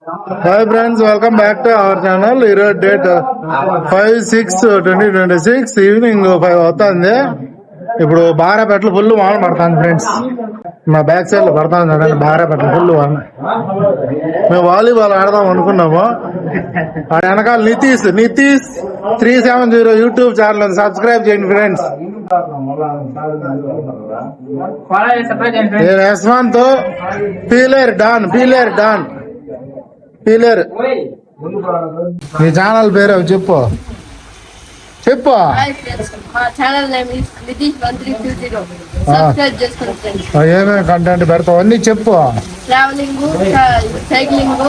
Hi friends, welcome back to our channel. ఈరోజు date 5/6/2026 evening 5 అవుతుంది. ఇప్పుడు బారాపేటలో ఫుల్ వాన పడుతుంది ఫ్రెండ్స్. మా బ్యాక్ సైడ్ లో పడుతుంది చూడండి, బారాపేటలో ఫుల్ వాన. మేము వాలీబాల్ ఆడదాం అనుకున్నాము. ఆ వెనకాల నితీష్ 370 యూట్యూబ్ ఛానల్ సబ్స్క్రైబ్ చేయండి ఫ్రెండ్స్. నేను యశ్వంత్ పీలేరు డాన్ పీలేరు. నీ ఛానల్ పేరు చెప్పు. ఏమేమి కంటెంట్ పెడతావు అన్ని చెప్పు. ట్రావెలింగ్, సైక్లింగ్,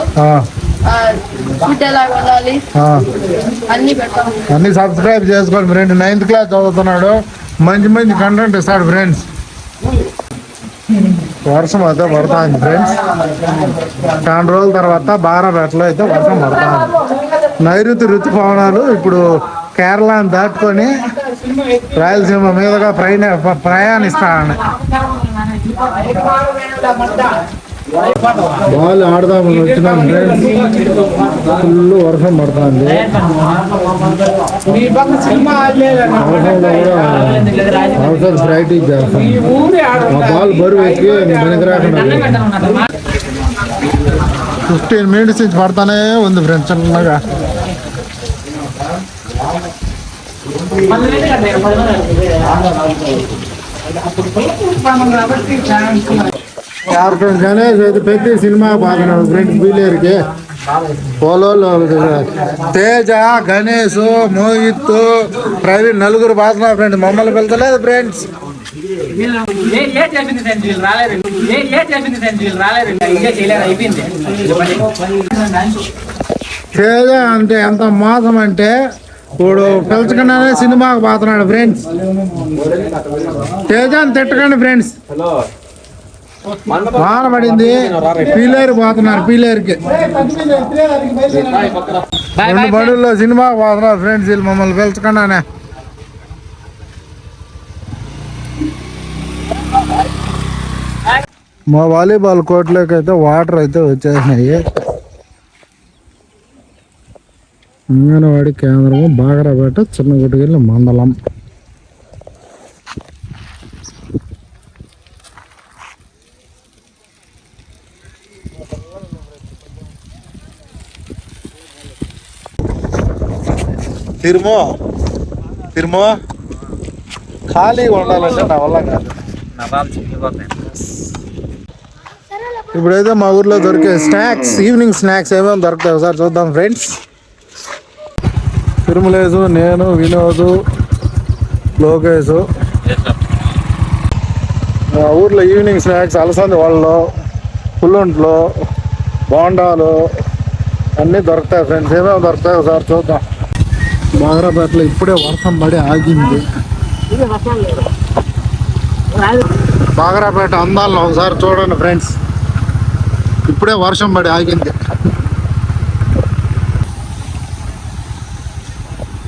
ఫుడ్ ఎలా వెళ్ళాలి అన్ని సబ్స్క్రైబ్ చేసుకోండి ఫ్రెండ్. 9th క్లాస్ చదువుతున్నాడు, మంచి కంటెంట్ ఇస్తాడు ఫ్రెండ్స్. వర్షం అయితే పడుతుంది ఫ్రెండ్స్. చాలా రోజుల తర్వాత బారాపేటలో అయితే వర్షం పడుతుంది. నైరుతి ఋతుపవనాలు ఇప్పుడు కేరళను దాటుకొని రాయలసీమ మీదుగా ప్రయాణిస్తాను. బాల్ ఆడదామని వచ్చినాం ఫ్రెండ్స్. ఫుల్ వర్షం పడుతుంది. అవసరం ప్రాక్టీస్ చేస్తాం. బాల్ బరువు ఎక్కి వెనక రాకుండా 15 minutes నుంచి పడతానే ఉంది ఫ్రెండ్స్. చిన్నగా గణేష్ అయితే పెద్ద సినిమా బాగున్నాడు ఫ్రెండ్స్. బీలేరుకి పోలోళ్ళు తేజ, గణేష్, మోహిత్, ప్రవీణ్ నలుగురు బాగున్నారు ఫ్రెండ్స్. మమ్మల్ని పిలుతలేదు ఫ్రెండ్స్. తేజ అంటే ఎంత మోసం అంటే ఇప్పుడు పిలచకుండానే సినిమాకు పోతున్నాడు ఫ్రెండ్స్. తేజాన్ని తిట్టకండి ఫ్రెండ్స్. వాన పడింది, పీలేరు పోతున్నారు. పీలేరుకి 2 బడుల్లో సినిమాకు పోతున్నారు ఫ్రెండ్స్. వీళ్ళు మమ్మల్ని పిలచకుండానే. మా వాలీబాల్ కోర్టులోకి అయితే వాటర్ అయితే వచ్చేసినాయి. అంగన్వాడి కేంద్రము బాగరాపేట చిన్నగుట్టగిరి మండలం. తిరుమో ఖాళీగా ఉండాలంటే నా వల్ల కాదు. ఇప్పుడైతే మా ఊర్లో దొరికే స్నాక్స్, ఈవినింగ్ స్నాక్స్ ఏమేమి దొరుకుతాయి ఒకసారి చూద్దాం ఫ్రెండ్స్. తిరుమలేసు, నేను, వినోదు, లోకేష్. మా ఊర్లో ఈవినింగ్ స్నాక్స్ అలసంది వాళ్ళు, పుల్లుంట్లు, బోండాలు అన్నీ దొరుకుతాయి ఫ్రెండ్స్. ఏమేమి దొరుకుతాయి ఒకసారి చూద్దాం. బాగరాపేటలో ఇప్పుడే వర్షం పడి ఆగింది. బాగరాపేట అందాలను ఒకసారి చూడండి ఫ్రెండ్స్. ఇప్పుడే వర్షం పడి ఆగింది.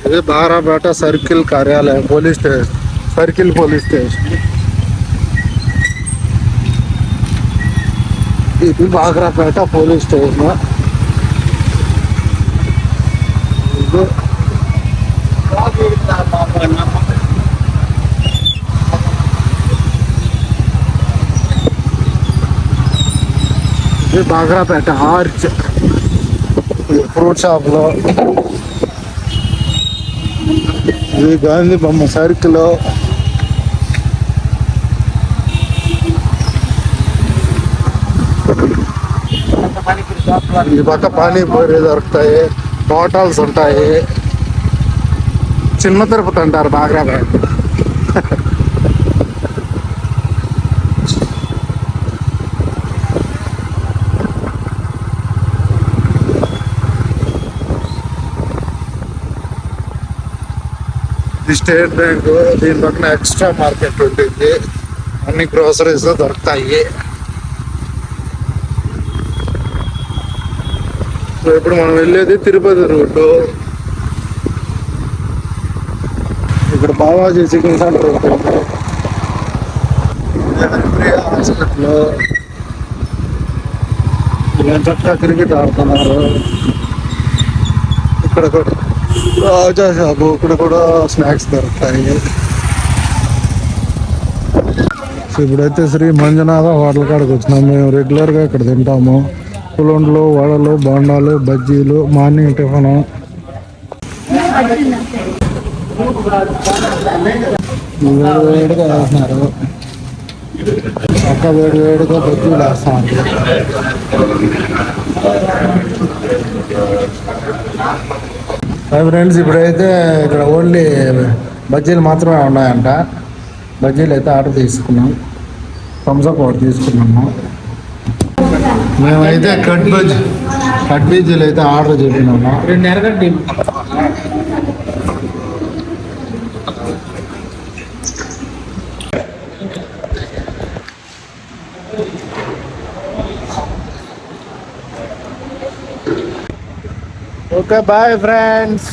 ఇది బాగరాపేట సర్కిల్ కార్యాలయం, police station, circle police station. ఇది బాగరాపేట పోలీస్ స్టేషన్. ఇది బాగరాపేట ఆర్చ్, ఫ్రూట్ షాప్లో. ఇది గాంధీ బొమ్మ సర్కిల్. ఈ పక్క పానీపూరి దొరుకుతాయి, హోటల్స్ ఉంటాయి. చిన్న తిరుపతి అంటారు బాగరాపేట. ఇది స్టేట్ బ్యాంకు. దీని పక్కన ఎక్స్ట్రా మార్కెట్ ఉంటుంది, అన్ని గ్రోసరీస్ దొరుకుతాయి. ఇప్పుడు మనం వెళ్ళేది తిరుపతి రూటు. ఇక్కడ బావాజీ చికెన్ సెంటర్ ఉంటుంది. హాస్పిటల్ చక్కగా క్రికెట్ ఆడుతున్నారు. ఇక్కడ కూడా రాజా షాపు, ఇక్కడ కూడా స్నాక్స్ దొరుకుతాయి. సో ఇప్పుడైతే శ్రీ మంజునాథ హోటల్ కాడికి వచ్చినాం. మేము రెగ్యులర్గా ఇక్కడ తింటాము. పులండ్లు, వడలు, బొండాలు, బజ్జీలు, మార్నింగ్ టిఫిన్. వేడిగా వేస్తున్నారు. వేడిగా బజ్జీలు వేస్తామండి. ఫ్రెండ్స్ ఇప్పుడైతే ఇక్కడ ఓన్లీ బజ్జీలు మాత్రమే ఉన్నాయంట. బజ్జీలు అయితే ఆర్డర్ తీసుకున్నాం. థమ్స్అప్ ఒకటి తీసుకున్నాము. మేమైతే కట్ బజ్జీలు అయితే ఆర్డర్ చెప్పినాము. Okay bye friends.